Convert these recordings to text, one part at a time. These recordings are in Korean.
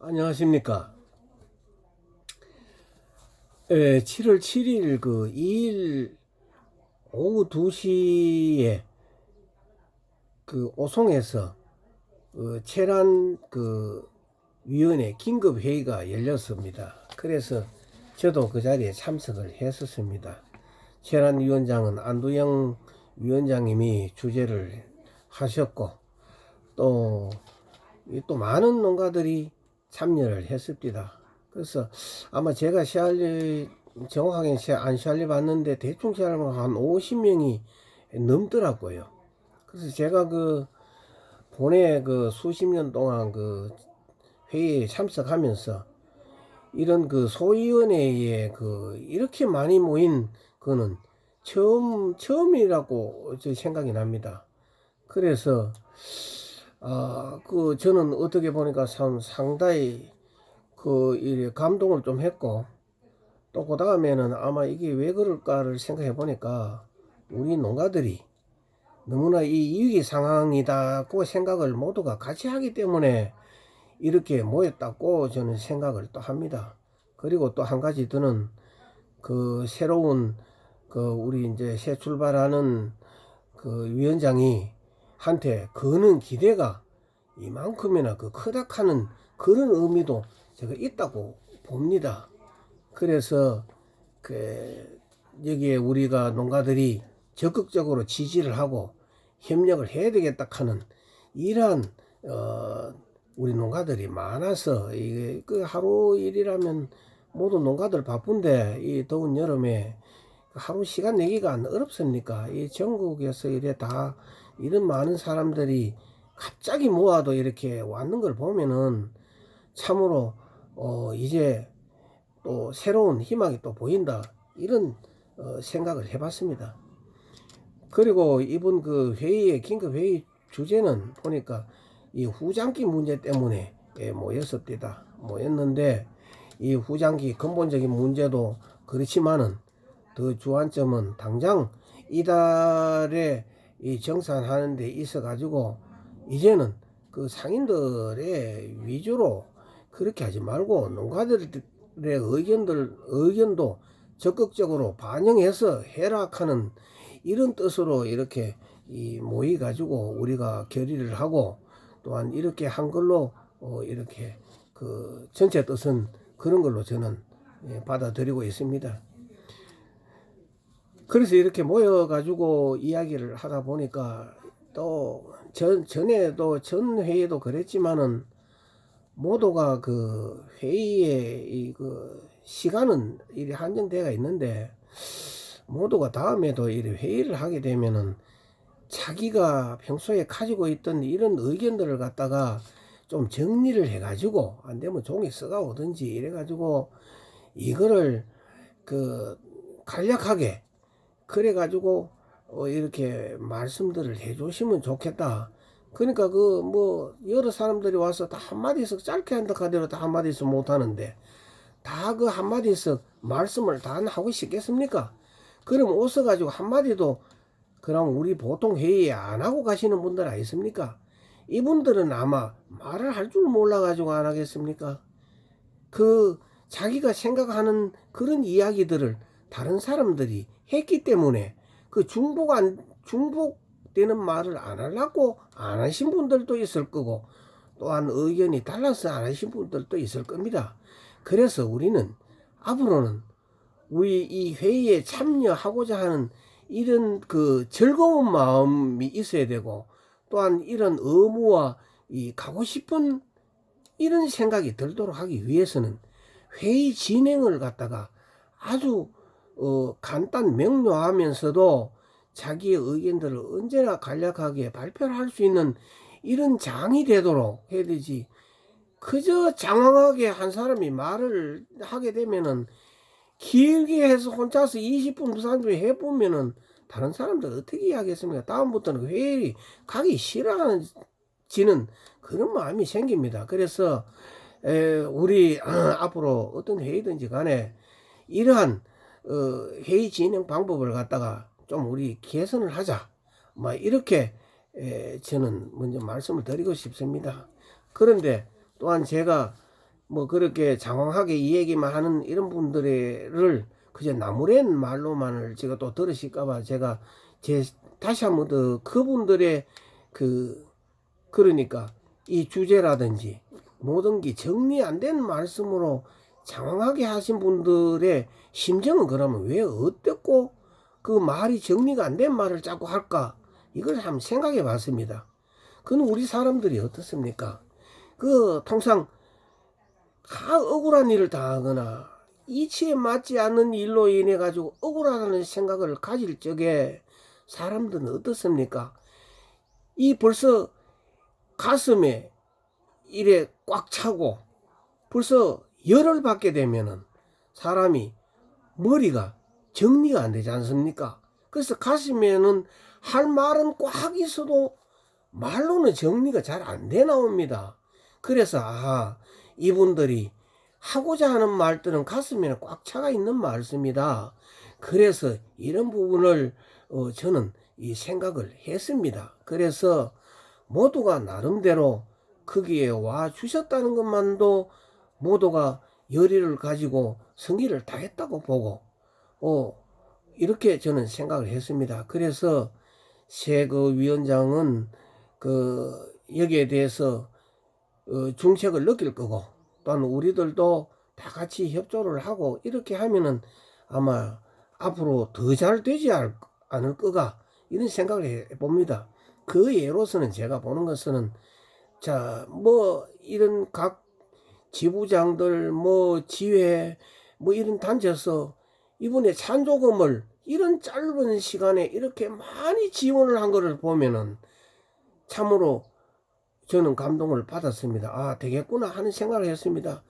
안녕하십니까. 7월 7일 그 2일 오후 2시에 그 오송에서 체란 그 위원회 긴급 회의가 열렸습니다. 그래서 저도 그 자리에 참석을 했었습니다. 체란 위원장은 안두영 위원장님이 주재를 하셨고 또 많은 농가들이 참여를 했습니다. 그래서 아마 제가 정확하게 안 시알리 봤는데 대충 시알리면 한 50명이 넘더라고요. 그래서 제가 본래 수십 년 동안 회의에 참석하면서 이런 소위원회에 이렇게 많이 모인 거는 처음이라고 생각이 납니다. 그래서 저는 어떻게 보니까 상당히 감동을 좀 했고, 또 그 다음에는 아마 이게 왜 그럴까를 생각해 보니까 우리 농가들이 너무나 이 위기 상황이다고 생각을 모두가 같이 하기 때문에 이렇게 모였다고 저는 생각을 또 합니다. 그리고 또 한 가지 더는 새로운 우리 이제 새 출발하는 위원장이 한테 거는 기대가 이만큼이나 크다 하는 그런 의미도 제가 있다고 봅니다. 그래서 여기에 우리가 농가들이 적극적으로 지지를 하고 협력을 해야 되겠다 하는 이러한 우리 농가들이 많아서 이게 하루 일이라면 모든 농가들 바쁜데 이 더운 여름에 하루 시간 내기가 어렵습니까? 이 전국에서 이래 다 이런 많은 사람들이 갑자기 모아도 이렇게 왔는 걸 보면은 참으로 이제 또 새로운 희망이 또 보인다, 이런 생각을 해봤습니다. 그리고 이번 회의의 긴급 회의 주제는 보니까 이 후장기 문제 때문에 모였는데, 이 후장기 근본적인 문제도 그렇지만은 더 주안점은 당장 이달에 이 정산하는 데 있어 가지고 이제는 상인들의 위주로 그렇게 하지 말고 농가들의 의견도 적극적으로 반영해서 해라 하는 이런 뜻으로 이렇게 모이 가지고 우리가 결의를 하고, 또한 이렇게 한글로 이렇게 전체 뜻은 그런 걸로 저는 받아들이고 있습니다. 그래서 이렇게 모여가지고 이야기를 하다 보니까 또 전에도 전 회의도 그랬지만은 모두가 회의의 시간은 이리 한정되어 있는데, 모두가 다음에도 이 회의를 하게 되면은 자기가 평소에 가지고 있던 이런 의견들을 갖다가 좀 정리를 해가지고, 안 되면 종이 써가 오든지 이래가지고 이거를 간략하게 그래가지고 이렇게 말씀들을 해주시면 좋겠다. 그러니까 여러 사람들이 와서 다 한마디씩 짧게 한다 하더라도 다 한마디씩 못하는데 다 한마디씩 말씀을 다 하고 싶겠습니까? 그럼 오셔가지고 한마디도 그럼 우리 보통 회의에 안 하고 가시는 분들 아니십니까? 이분들은 아마 말을 할 줄 몰라가지고 안 하겠습니까? 자기가 생각하는 그런 이야기들을 다른 사람들이 했기 때문에 중복되는 말을 안 하려고 안 하신 분들도 있을 거고, 또한 의견이 달라서 안 하신 분들도 있을 겁니다. 그래서 우리는 앞으로는 우리 이 회의에 참여하고자 하는 이런 즐거운 마음이 있어야 되고, 또한 이런 의무와 가고 싶은 이런 생각이 들도록 하기 위해서는 회의 진행을 갖다가 아주 간단 명료하면서도 자기의 의견들을 언제나 간략하게 발표를 할 수 있는 이런 장이 되도록 해야 되지, 그저 장황하게 한 사람이 말을 하게 되면은 길게 해서 혼자서 20분, 30분 해보면은 다른 사람들 어떻게 하겠습니까? 다음부터는 회의 가기 싫어하는 그런 마음이 생깁니다. 그래서 우리 앞으로 어떤 회의든지 간에 이러한 회의 진행 방법을 갖다가 좀 우리 개선을 하자, 이렇게 저는 먼저 말씀을 드리고 싶습니다. 그런데 또한 제가 뭐 그렇게 장황하게 이 얘기만 하는 이런 분들을 그저 나무랜 말로만을 제가 또 들으실까봐 제가 다시 한번 더 그분들의 그러니까 이 주제라든지 모든 게 정리 안 된 말씀으로 장황하게 하신 분들의 심정은 그러면 왜 어땠고 그 말이 정리가 안 된 말을 자꾸 할까? 이걸 한번 생각해 봤습니다. 그건 우리 사람들이 어떻습니까? 통상 억울한 일을 당하거나 이치에 맞지 않는 일로 인해 가지고 억울하다는 생각을 가질 적에 사람들은 어떻습니까? 이 벌써 가슴에 이래 꽉 차고 벌써 열을 받게 되면은 사람이 머리가 정리가 안 되지 않습니까? 그래서 가슴에는 할 말은 꽉 있어도 말로는 정리가 잘 안 돼 나옵니다. 그래서 이분들이 하고자 하는 말들은 가슴에는 꽉 차가 있는 말씀이다. 그래서 이런 부분을 저는 이 생각을 했습니다. 그래서 모두가 나름대로 거기에 와 주셨다는 것만도 모두가 열의를 가지고 성의를 다했다고 보고 이렇게 저는 생각을 했습니다. 그래서 새 위원장은 여기에 대해서 중책을 느낄 거고 또한 우리들도 다 같이 협조를 하고 이렇게 하면은 아마 앞으로 더 잘 되지 않을 거가 이런 생각을 해봅니다. 그 예로서는 제가 보는 것은 이런 각 지부장들 지회 이런 단체에서 이번에 찬조금을 이런 짧은 시간에 이렇게 많이 지원을 한 것을 보면은 참으로 저는 감동을 받았습니다. 되겠구나 하는 생각을 했습니다.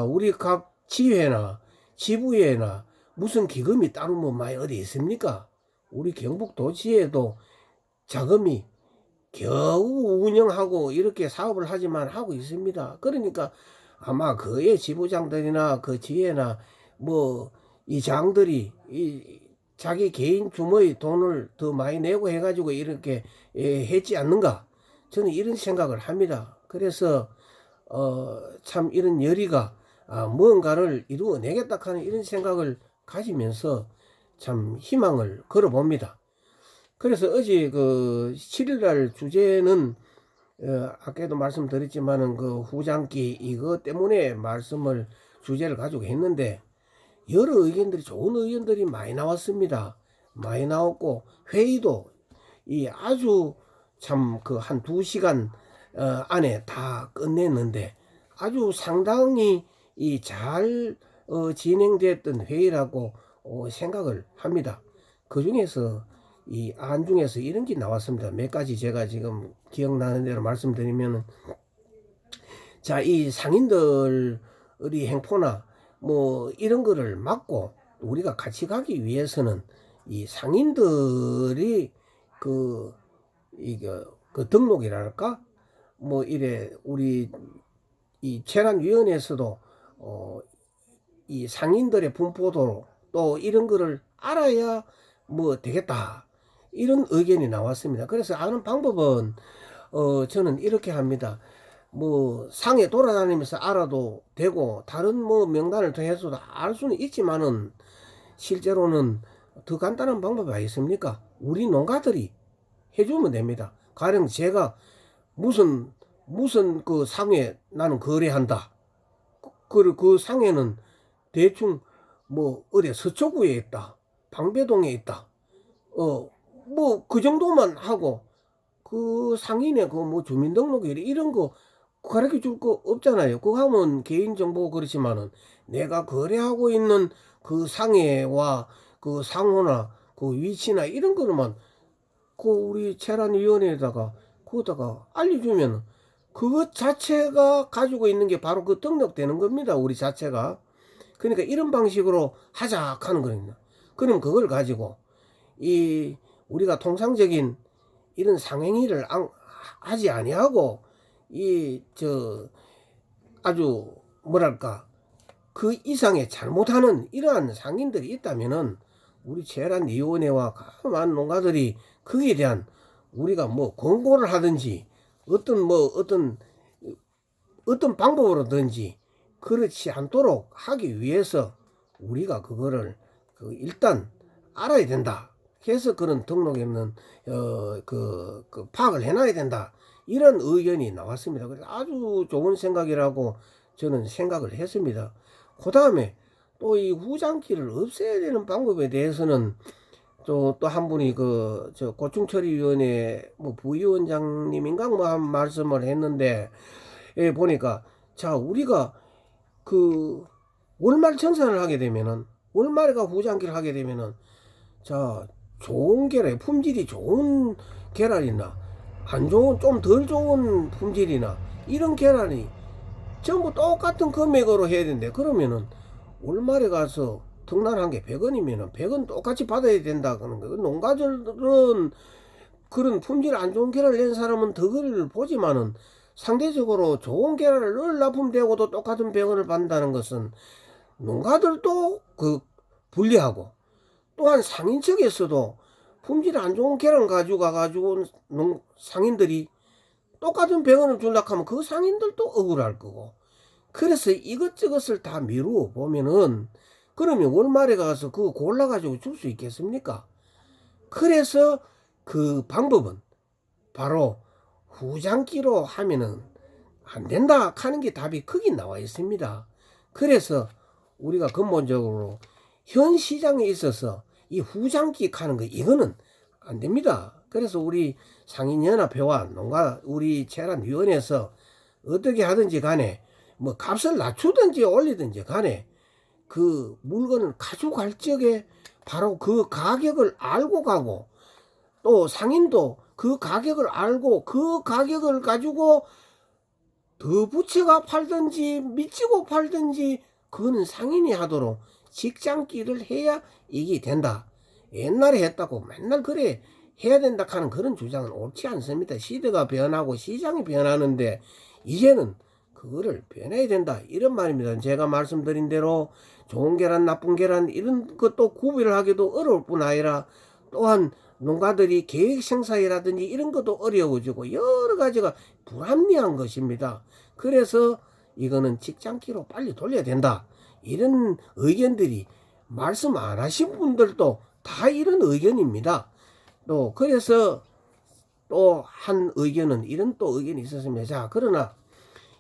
우리 각 지회나 지부회나 무슨 기금이 따로 많이 어디 있습니까? 우리 경북도지회도 자금이 겨우 운영하고 이렇게 사업을 하지만 하고 있습니다. 그러니까 아마 그의 지부장들이나 그 지회나 이 장들이 자기 개인 주머니 돈을 더 많이 내고 해가지고 이렇게 했지 않는가? 저는 이런 생각을 합니다. 그래서 참 이런 열의가 무언가를 이루어내겠다 하는 이런 생각을 가지면서 참 희망을 걸어봅니다. 그래서 어제 7일날 주제는 아까도 말씀드렸지만은 후장기 이거 때문에 주제를 가지고 했는데 여러 의견들이 좋은 의견들이 많이 나왔습니다. 많이 나왔고 회의도 아주 참 한 2시간 안에 다 끝냈는데 아주 상당히 잘 진행됐던 회의라고 생각을 합니다. 그 중에서 안중에서 이런 게 나왔습니다. 몇 가지 제가 지금 기억나는 대로 말씀드리면은 이 상인들의 행포나 이런 거를 막고 우리가 같이 가기 위해서는 이 상인들이 등록이랄까 이래 우리 체란위원회에서도 이 상인들의 분포도로 또 이런 거를 알아야 되겠다 이런 의견이 나왔습니다. 그래서 아는 방법은 저는 이렇게 합니다. 상에 돌아다니면서 알아도 되고 다른 명단을 통해서도 알 수는 있지만은 실제로는 더 간단한 방법이 있습니까? 우리 농가들이 해주면 됩니다. 가령 제가 무슨 상에 나는 거래한다. 그 상에는 대충 어디 서초구에 있다. 방배동에 있다. 그 정도만 하고 그 상인의 주민등록 이런 거 가르쳐 줄 거 없잖아요. 그거 하면 개인정보 그렇지만은 내가 거래하고 있는 그 상해와 그 상호나 그 위치나 이런 거로만 우리 체란위원회에다가 거기다가 알려주면 그것 자체가 가지고 있는 게 바로 등록되는 겁니다. 우리 자체가. 그러니까 이런 방식으로 하자 하는 거입니다. 그럼 그걸 가지고 우리가 통상적인 이런 상행위를 하지 아니하고 아주 그 이상의 잘못하는 이러한 상인들이 있다면은 우리 체란위원회와 많은 농가들이 거기에 대한 우리가 권고를 하든지 어떤 방법으로든지 그렇지 않도록 하기 위해서 우리가 그거를 일단 알아야 된다. 그래서 그런 등록에는 파악을 해놔야 된다. 이런 의견이 나왔습니다. 그래서 아주 좋은 생각이라고 저는 생각을 했습니다. 그 다음에 또 이 후장기를 없애야 되는 방법에 대해서는 또 한 분이 고충처리위원회 부위원장님인가 한 말씀을 했는데, 보니까 자 우리가 월말 청산을 하게 되면은 월말에가 후장기를 하게 되면은 자 좋은 계란, 품질이 좋은 계란이나 안 좋은 좀 덜 좋은 품질이나 이런 계란이 전부 똑같은 금액으로 해야 되는데, 그러면은 월말에 가서 등란한 게 100원이면은 100원 똑같이 받아야 된다 그러는 거예요. 농가들은 그런 품질 안 좋은 계란을 낸 사람은 더 그를 보지만은 상대적으로 좋은 계란을 늘 납품되고도 똑같은 100원을 받는다는 것은 농가들도 불리하고, 또한 상인 측에서도 품질 안 좋은 계란 가지고 가가지고 상인들이 똑같은 100원을 줄라 하면 그 상인들도 억울할 거고, 그래서 이것저것을 다 미루어 보면은 그러면 월말에 가서 그거 골라가지고 줄 수 있겠습니까? 그래서 그 방법은 바로 후장기로 하면은 안 된다 하는 게 답이 거기 나와 있습니다. 그래서 우리가 근본적으로 현 시장에 있어서 이 후장기 하는 거 이거는 안 됩니다. 그래서 우리 상인연합회와 농가 우리 체란위원회에서 어떻게 하든지 간에 값을 낮추든지 올리든지 간에 그 물건을 가져갈 적에 바로 그 가격을 알고 가고, 또 상인도 그 가격을 알고 그 가격을 가지고 더 붙여가 팔든지 미치고 팔든지 그거는 상인이 하도록 직장기를 해야 이게 된다. 옛날에 했다고 맨날 그래 해야 된다 하는 그런 주장은 옳지 않습니다. 시대가 변하고 시장이 변하는데 이제는 그거를 변해야 된다 이런 말입니다. 제가 말씀드린 대로 좋은 계란 나쁜 계란 이런 것도 구별을 하기도 어려울 뿐 아니라, 또한 농가들이 계획 생산이라든지 이런 것도 어려워지고 여러 가지가 불합리한 것입니다. 그래서 이거는 직장기로 빨리 돌려야 된다 이런 의견들이, 말씀 안 하신 분들도 다 이런 의견입니다. 또 그래서 또 한 의견은 이런 또 의견이 있었습니다. 자, 그러나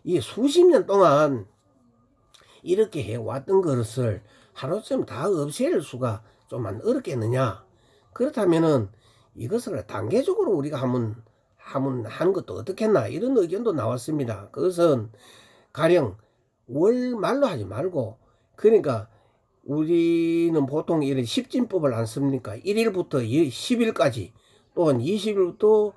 이 수십 년 동안 이렇게 해왔던 것을 하루쯤 다 없앨 수가 좀 어렵겠느냐. 그렇다면은 이것을 단계적으로 우리가 하면 하는 것도 어떻겠나 이런 의견도 나왔습니다. 그것은 가령 월말로 하지 말고, 그러니까 우리는 보통 이런 십진법을 안 씁니까? 1일부터 10일까지, 또한 20일부터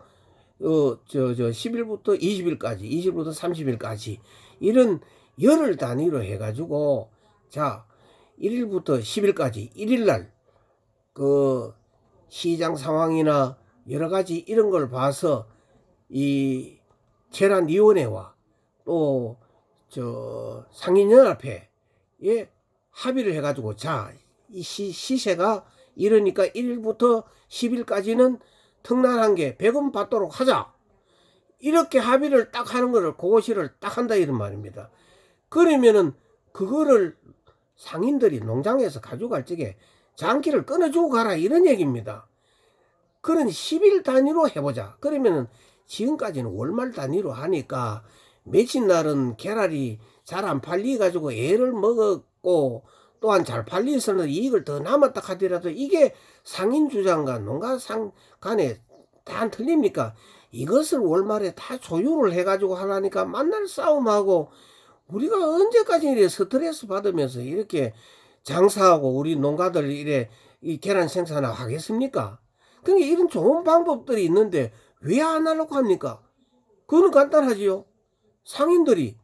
10일부터 20일까지, 20일부터 30일까지 이런 열흘 단위로 해가지고, 자 1일부터 10일까지 1일날 그 시장 상황이나 여러 가지 이런 걸 봐서 이 체란위원회와 또 상인연합회에 합의를 해가지고, 자 이 시세가 이러니까 1일부터 10일까지는 특란한 게 100원 받도록 하자, 이렇게 합의를 딱 하는 거를 고시를 딱 한다 이런 말입니다. 그러면은 그거를 상인들이 농장에서 가져갈 적에 장기를 끊어주고 가라 이런 얘기입니다. 그런 10일 단위로 해보자. 그러면은 지금까지는 월말 단위로 하니까 며칠 날은 계란이 잘 안 팔리 가지고 애를 먹었고, 또한 잘 팔리서는 이익을 더 남았다 하더라도 이게 상인 주장과 농가 간에 다 틀립니까? 이것을 월말에 다 조율을 해가지고 하라니까 만날 싸움하고, 우리가 언제까지 이래 스트레스 받으면서 이렇게 장사하고 우리 농가들 이래 이 계란 생산을 하겠습니까? 그러니까 이런 좋은 방법들이 있는데 왜 안 하려고 합니까? 그거는 간단하지요. 상인들이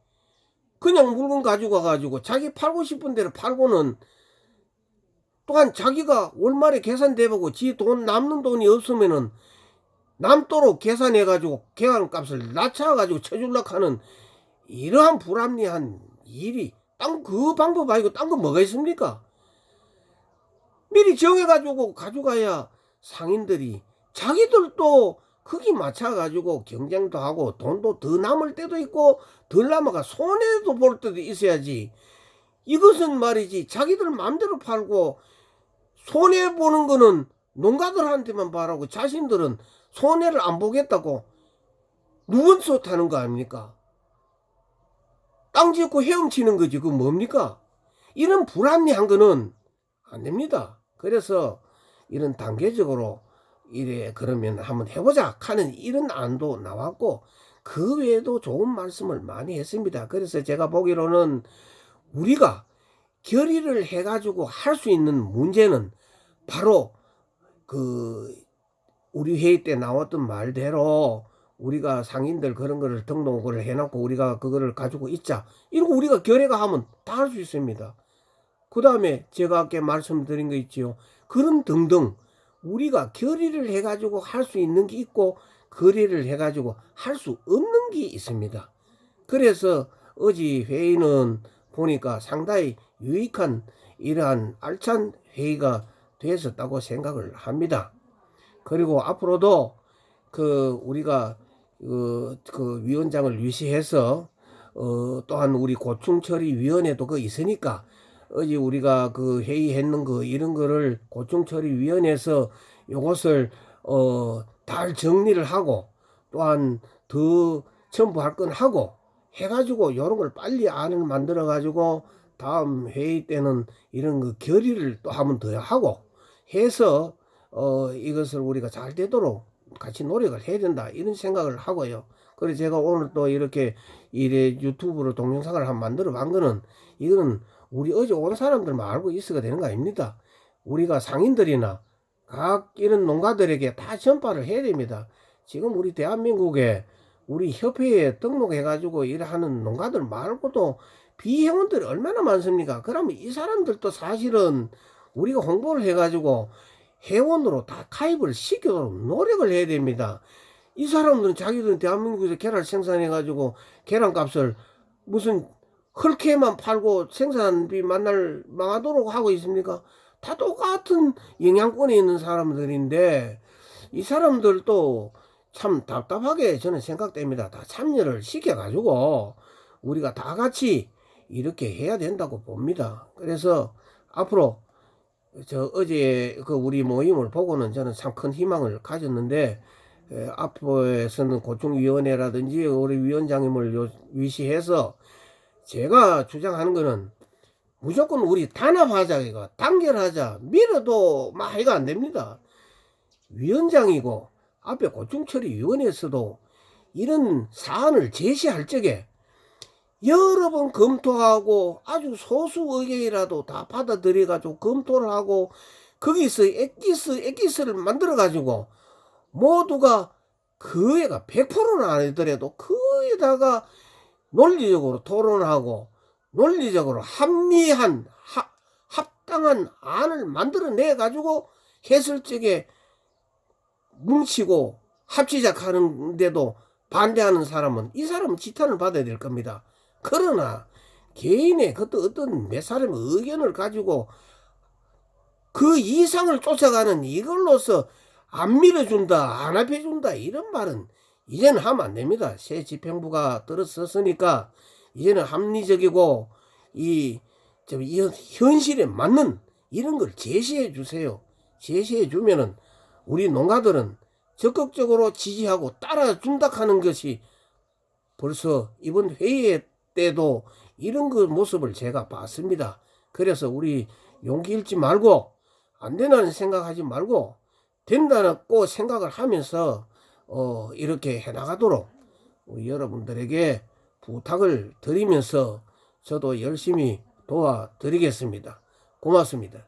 그냥 물건 가지고 가가지고 자기 팔고 싶은 대로 팔고는, 또한 자기가 월말에 계산돼보고 지 돈 남는 돈이 없으면은 남도록 계산해가지고 계란값을 낮춰가지고 쳐주려고 하는 이러한 불합리한 일이 딴 그 방법 아니고 딴 거 뭐가 있습니까? 미리 정해가지고 가져가야 상인들이 자기들도 거기 맞춰가지고 경쟁도 하고 돈도 더 남을 때도 있고 덜 남아가 손해도 볼 때도 있어야지. 이것은 말이지 자기들 마음대로 팔고 손해보는 거는 농가들한테만 바라고 자신들은 손해를 안 보겠다고 누군 쏟다는 거 아닙니까? 땅 짓고 헤엄치는 거지. 그거 뭡니까? 이런 불합리한 거는 안 됩니다. 그래서 이런 단계적으로 이래 그러면 한번 해보자 하는 이런 안도 나왔고 그 외에도 좋은 말씀을 많이 했습니다. 그래서 제가 보기로는 우리가 결의를 해가지고 할 수 있는 문제는 바로 그 우리 회의 때 나왔던 말대로 우리가 상인들 그런 거를 등록을 해놓고 우리가 그거를 가지고 있자. 이러고 우리가 결의가 하면 다 할 수 있습니다. 그 다음에 제가 아까 말씀드린 거 있지요. 그런 등등 우리가 결의를 해가지고 할 수 있는 게 있고 결의를 해가지고 할 수 없는 게 있습니다. 그래서 어제 회의는 보니까 상당히 유익한 이러한 알찬 회의가 되었었다고 생각을 합니다. 그리고 앞으로도 우리가 그 위원장을 위시해서 또한 우리 고충처리위원회도 있으니까 어제 우리가 그 회의했는 거 이런 거를 고충처리위원회에서 요것을 잘 정리를 하고 또한 더 첨부할 건 하고 해가지고 요런 걸 빨리 안을 만들어 가지고 다음 회의 때는 이런 거 결의를 또 한번 더 하고 해서 이것을 우리가 잘 되도록 같이 노력을 해야 된다 이런 생각을 하고요. 그래서 제가 오늘 또 이렇게 유튜브로 동영상을 한번 만들어 본 거는 이거는 우리 어제 온 사람들만 알고 있어야 되는 거 아닙니다. 우리가 상인들이나 각 이런 농가들에게 다 전파를 해야 됩니다. 지금 우리 대한민국에 우리 협회에 등록해가지고 일하는 농가들 말고도 비회원들이 얼마나 많습니까? 그러면 이 사람들도 사실은 우리가 홍보를 해가지고 회원으로 다 가입을 시키도록 노력을 해야 됩니다. 이 사람들은 자기들은 대한민국에서 계란 생산해가지고 계란값을 무슨 헐케만 팔고 생산비 망하도록 하고 있습니까? 다 똑같은 영향권에 있는 사람들인데 이 사람들도 참 답답하게 저는 생각됩니다. 다 참여를 시켜가지고 우리가 다 같이 이렇게 해야 된다고 봅니다. 그래서 앞으로 어제 우리 모임을 보고는 저는 참 큰 희망을 가졌는데 앞으로에서는 고충위원회라든지 우리 위원장님을 위시해서 제가 주장하는 거는 무조건 우리 단합하자, 이거 단결하자, 밀어도 막 이거 안 됩니다. 위원장이고 앞에 고충처리위원회에서도 이런 사안을 제시할 적에 여러 번 검토하고 아주 소수 의견이라도 다 받아들여 가지고 검토를 하고 거기서 엑기스를 만들어 가지고 모두가 그애가 100%는 아니더라도 그에다가 논리적으로 토론하고 논리적으로 합리한 합당한 안을 만들어내 가지고 했을 적에 뭉치고 합치자하는데도 반대하는 사람은 이 사람은 지탄을 받아야 될 겁니다. 그러나 개인의 어떤 몇 사람의 의견을 가지고 그 이상을 쫓아가는 이걸로서 안 밀어준다 안 합해준다 이런 말은 이제는 하면 안 됩니다. 새 집행부가 들어섰으니까 이제는 합리적이고 이 현실에 맞는 이런 걸 제시해 주세요. 제시해 주면은 우리 농가들은 적극적으로 지지하고 따라준다 하는 것이 벌써 이번 회의 때도 이런 그 모습을 제가 봤습니다. 그래서 우리 용기 잃지 말고 안 된다는 생각하지 말고 된다고 생각을 하면서 이렇게 해나가도록 우리 여러분들에게 부탁을 드리면서 저도 열심히 도와드리겠습니다. 고맙습니다.